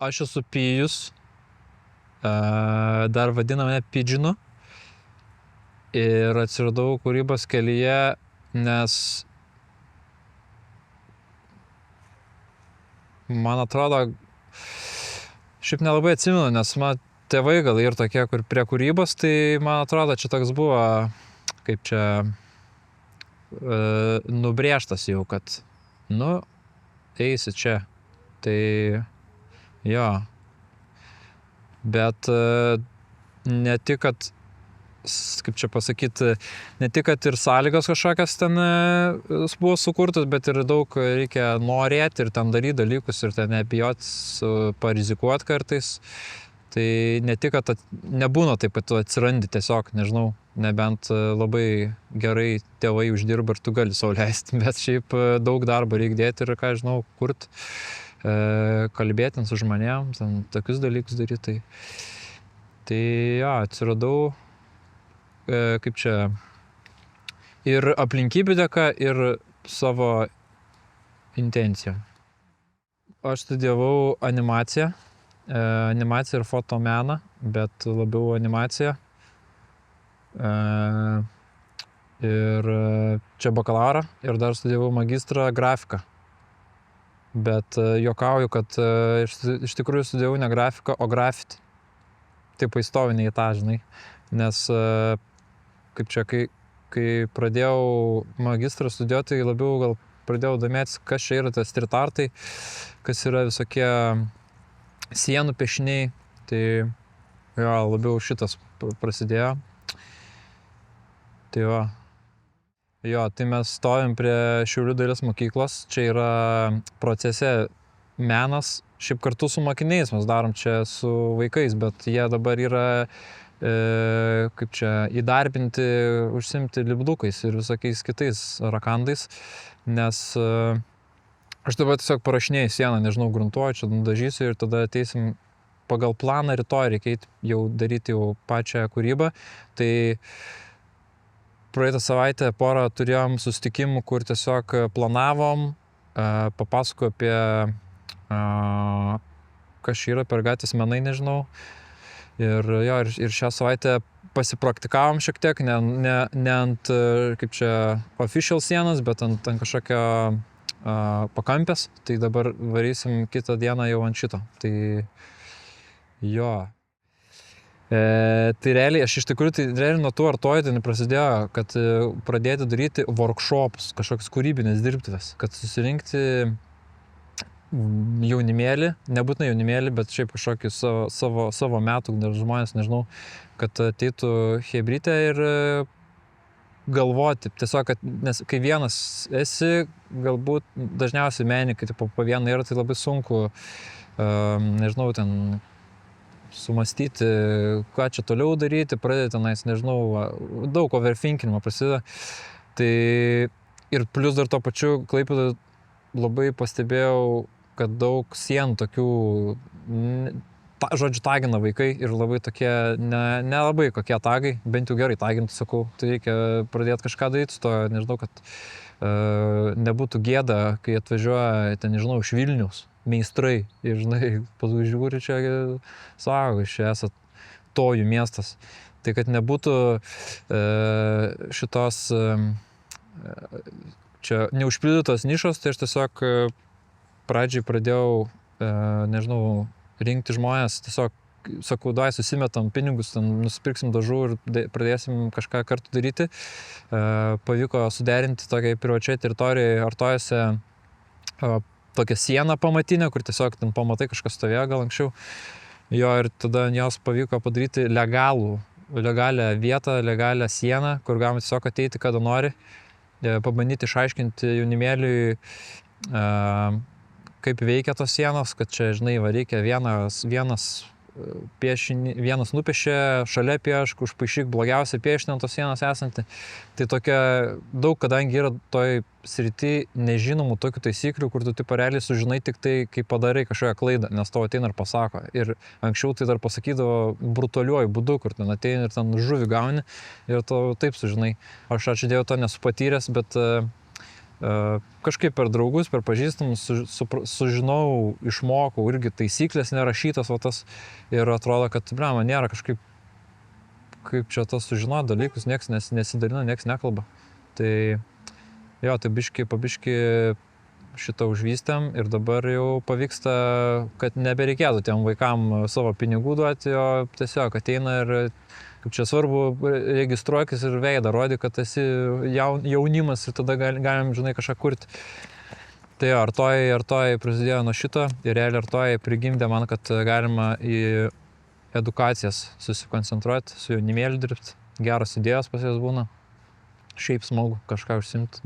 Aš esu Pijus, dar vadina mane Pidžinu ir atsiradau kūrybos kelyje, nes man atrodo, šiaip nelabai atsimenu, nes man tėvai gal ir tokie, kur prie kūrybos, tai man atrodo, čia toks buvo, kaip čia, nubrėžtas jau, kad, eisi čia. Tai jo. Bet ne tik, kad, kaip čia pasakyti, ne tik, kad ir sąlygos kažkokias ten buvo sukurtas, bet ir daug reikia norėti ir ten daryti dalykus ir ten nebijoti parizikuoti kartais. Tai ne tik, kad nebūna taip, kad tu atsirandi tiesiog, nežinau, nebent labai gerai tėvai uždirba ir tu gali sau leisti, bet šiaip daug darbo reikia dėti ir, ką žinau, kurti, kalbėti su žmonėm, ten tokius dalykus daryti. Tai jo, atsiradau, kaip čia, ir aplinkybių dėka, ir savo intencijom. Aš studijavau animaciją ir fotomeną, bet labiau animaciją. Ir čia bakalaurą ir dar studijavau magistrą grafiką. Bet juokauju, kad iš tikrųjų studijavau ne grafiką, o grafiti. Taip įstovinė į tą, žinai. Nes, kaip čia, kai pradėjau magistrą studijuoti, tai labiau gal pradėjau domėtis, kas čia yra tas street artai, kas yra visokie sienų piešiniai. Tai jo, labiau šitas prasidėjo. Tai jo. Jo, tai mes stovim prie Šiaulių dailės mokyklos. Čia yra procese menas. Šiaip kartu su mokiniais mes darom čia su vaikais, bet jie dabar yra, kaip čia, įdarbinti, užsiimti lipdukais ir visokiais kitais rakandais. Nes aš dabar tiesiog parašinėjau sieną, nežinau, gruntuoju, čia nudažysiu ir tada ateisim pagal planą, rytoj reikia jau daryti jau pačią kūrybą. Tai praeitą savaitę porą turėjom susitikimų, kur tiesiog planavom, papasakoju apie, kas čia yra per gatvės menai, nežinau. Ir jo, ir šią savaitę pasipraktikavom šiek tiek, ne ant, kaip čia, official sienos, bet ant kažkokio pakampės. Tai dabar varysim kitą dieną jau ant šito. Tai jo. Tai realiai, aš iš tikrųjų, nuo tų artojų tai prasidėjo, kad pradėti daryti workshopus, kažkokius kūrybinės dirbtuves, kad susirinkti jaunimėlį, nebūtinai jaunimėlį, bet šiaip kažkokį savo metų žmonės, nežinau, kad ateitų chebrytė ir galvoti. Tiesiog, kad, nes kai vienas esi, galbūt dažniausiai menininkai po vieną yra, tai labai sunku, nežinau, ten sumastyti, ką čia toliau daryti, pradėti tenais, nežinau, daug overthinkinimo prasideda. Tai ir plus dar to pačiu Klaipėdoje labai pastebėjau, kad daug sienų tokių, žodžiu, tagina vaikai ir labai tokie, nelabai kokie tagai, bent jau gerai taginti, sakau. Tai reikia pradėti kažką daryti su to, nežinau, kad nebūtų gėda, kai atvažiuoja, ten, nežinau, iš Vilniaus meistrai ir, žinai, žiūri čia, sako, čia esat tojų miestas. Tai kad nebūtų šitos čia neužpildytos nišos, tai aš tiesiog pradžiai pradėjau, nežinau, rinkti žmonės, tiesiog sakau, susimetam pinigus, ten nusipirksim dažų ir pradėsim kažką kartu daryti. Pavyko suderinti tokiai privačiai teritorijai Artojose tokią sieną pamatinę, kur tiesiog ten pamatai kažkas stovėjo gal anksčiau. Jo, ir tada jos pavyko padaryti legalią vietą, legalią sieną, kur galima tiesiog ateiti, kada nori, pabandyti išaiškinti jaunimėliui, kaip veikia tos sienos, kad čia, žinai, reikia vienas nupiešė, šalia piešk, užpaišyk blogiausią piešinį ant tos sienos esantį. Tai tokia daug, kadangi yra toj srity nežinomų tokių taisyklių, kur tu tipo realiai sužinai tik tai, kai padarai kažkokią klaidą, nes tau ateina ir pasako. Ir anksčiau tai dar pasakydavo brutaliuoju būdu, kur ten ateini ir ten žuvį gauni ir tu taip sužinai. Aš dėjau to nesu patyręs, bet kažkaip per draugus, per pažįstamus sužinau, išmokau irgi taisyklės nerašytas, va tas, ir atrodo, kad, man nėra kažkaip, kaip čia tas sužinoti dalykus, nieks nesidalina, nieks nekalba. Tai jo, tai pabiški šitą užvystėm ir dabar jau pavyksta, kad nebereikėtų tiem vaikam savo pinigų duoti, o tiesiog ateina ir kaip čia svarbu, registruokis ir veidą rodi, kad esi jaunimas ir tada galim, žinai, kažką kurti. Tai jo, artojai prasidėjo nuo šito ir realiai artojai prigimdė man, kad galima į edukacijas susikoncentruoti, su jaunimėliu dirbti, geros idėjos pas jas būna. Šiaip smagu kažką užsimti,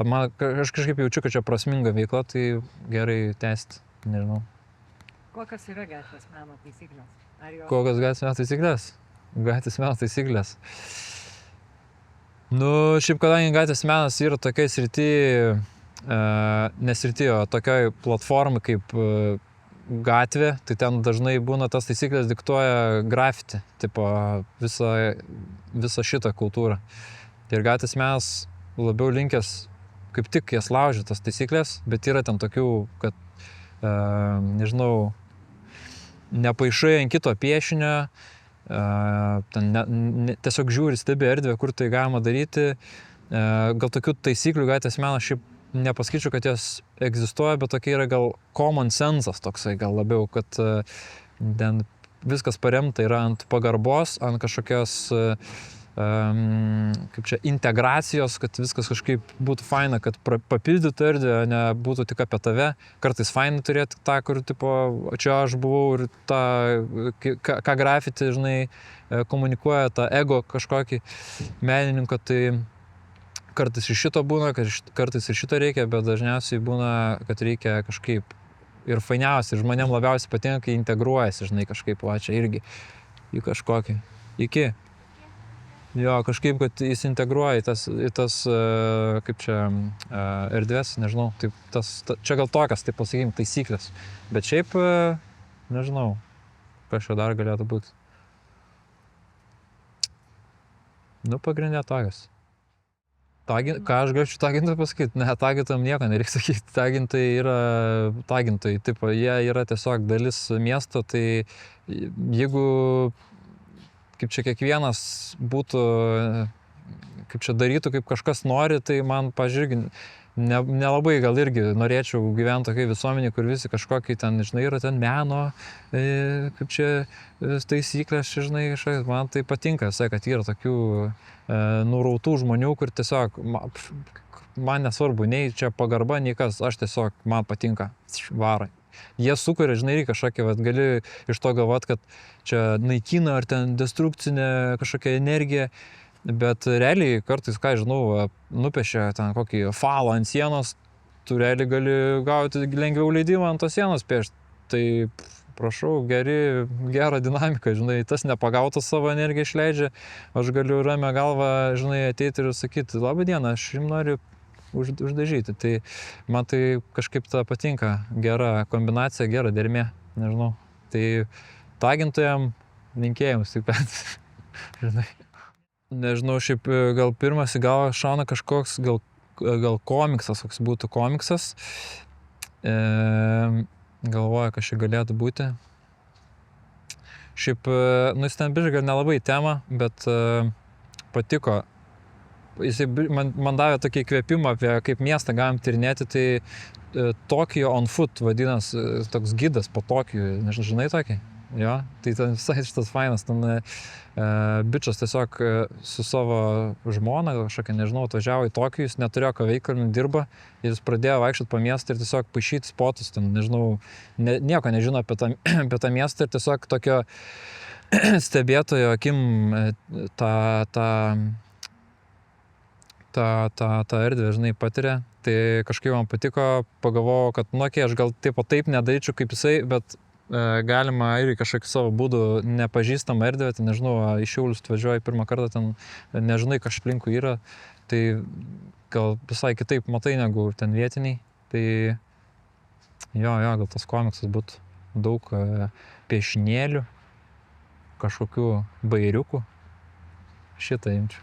aš kažkaip jaučiu, kad čia prasminga veikla, tai gerai tęsti, nežinau. Kokios yra gatvės meno taisyklės? Kokios gatvės meno taisyklės? Gatvės meno taisyklės. Nu, šiaip kadangi gatvės menas yra tokiai srity, nesrity, o tokiai platformai kaip gatvė, tai ten dažnai būna tas taisyklės diktuoja grafiti, tipo visą šitą kultūrą. Ir gatvės menas labiau linkęs kaip tik jas laužyti tas taisyklės, bet yra ten tokių, kad, nežinau, nepaišai ant kito piešinio, tiesiog žiūri, stebi erdvę, kur tai galima daryti. Gal tokių taisyklių gatvės meno šiaip nepasakyčiau, kad jos egzistuoja, bet tokia yra gal common sensas toksai, gal labiau, kad ten viskas paremta yra ant pagarbos, ant kažkokios kaip čia integracijos, kad viskas kažkaip būtų faina, kad papildytų erdvę, nebūtų tik apie tave. Kartais faina turėti tą, kur tipo, čia aš buvau ir tą, ką grafiti, žinai, komunikuoja tą ego kažkokį menininko, tai kartais iš šito būna, kartais ir šito reikia, bet dažniausiai būna, kad reikia kažkaip ir fainiausiai, žmonėm labiausiai patinka, kai integruojasi, žinai, kažkaip, va, čia irgi į kažkokį. Iki. Jo, kažkaip, kad jis integruoja į tas kaip čia, erdvės, nežinau, taip, čia gal tokias, taip pasakykim, taisyklės. Bet šiaip, nežinau, kas čia dar galėtų būti. Nu, pagrindė tokias. Ką aš galiu tagintui pasakyti? Ne, tagintam nieko nereikia sakyti. Tagintai, tipo, jie yra tiesiog dalis miesto, tai jeigu kaip čia kiekvienas būtų, kaip čia darytų, kaip kažkas nori, tai man, pažiūrėk, nelabai gal irgi norėčiau gyventi tokiai visuomenį, kur visi kažkokiai ten, žinai, yra ten meno, kaip čia taisyklės, žinai, kažkas, man tai patinka, kad yra tokių nurautų žmonių, kur tiesiog man nesvarbu, nei čia pagarba, nei kas, aš tiesiog, man patinka, varai. Jie sukuria, žinai, kažkokia, gali iš to galvoti, kad čia naikina ar ten destrukcinė kažkokia energija, bet realiai kartais, ką žinau, nupiešia ten kokį falą ant sienos, tu realiai gali gauti lengviau leidimą ant tos sienos piešti. Tai prašau, gerą dinamiką, žinai, tas nepagautas savo energiją išleidžia, aš galiu ramią galvą, žinai, ateiti ir sakyti, labą dieną, aš jums noriu uždažyti. Tai man tai kažkaip ta patinka, gera kombinacija, gera dermė, nežinau. Tai tagintojam linkėjimus taip pat, žinai. Nežinau, šiaip gal pirmas į galvą šauna kažkoks, gal komiksas, koks būtų komiksas. Galvoju, kas čia galėtų būti. Šiaip, nu, jis ten biškai gal nelabai tema, bet patiko. Jisai man davė tokį įkvėpimą apie kaip miestą galim tyrinėti, tai Tokyo on Foot vadinasi, toks gidas po Tokijų, žinai tokį? Jo, tai ten visai šitas fainas, ten bičas tiesiog su savo žmona, kažkokia, nežinau, atvažiavo į Tokijų, jis neturėjo ką veikti, dirba, jis pradėjo vaikščioti po miestą ir tiesiog paišyti spotus, ten, nežinau, nieko nežino apie tą miestą ir tiesiog tokio stebėtojo akim tą erdvę, žinai, patiria. Tai kažkaip man patiko, pagalvojau, kad, nu, okei, aš gal taip nedaryčiau kaip jisai, bet galima irgi kažkokį savo būdų nepažįstamą erdvę, tai nežinau, iš Šiaulius atvažiuoji pirmą kartą, ten nežinai, kas aplinkui yra, tai gal visai kitaip matai negu ten vietiniai. Tai jo, gal tas komiksas būtų daug piešinėlių, kažkokių bairiukų, šitą imčiau.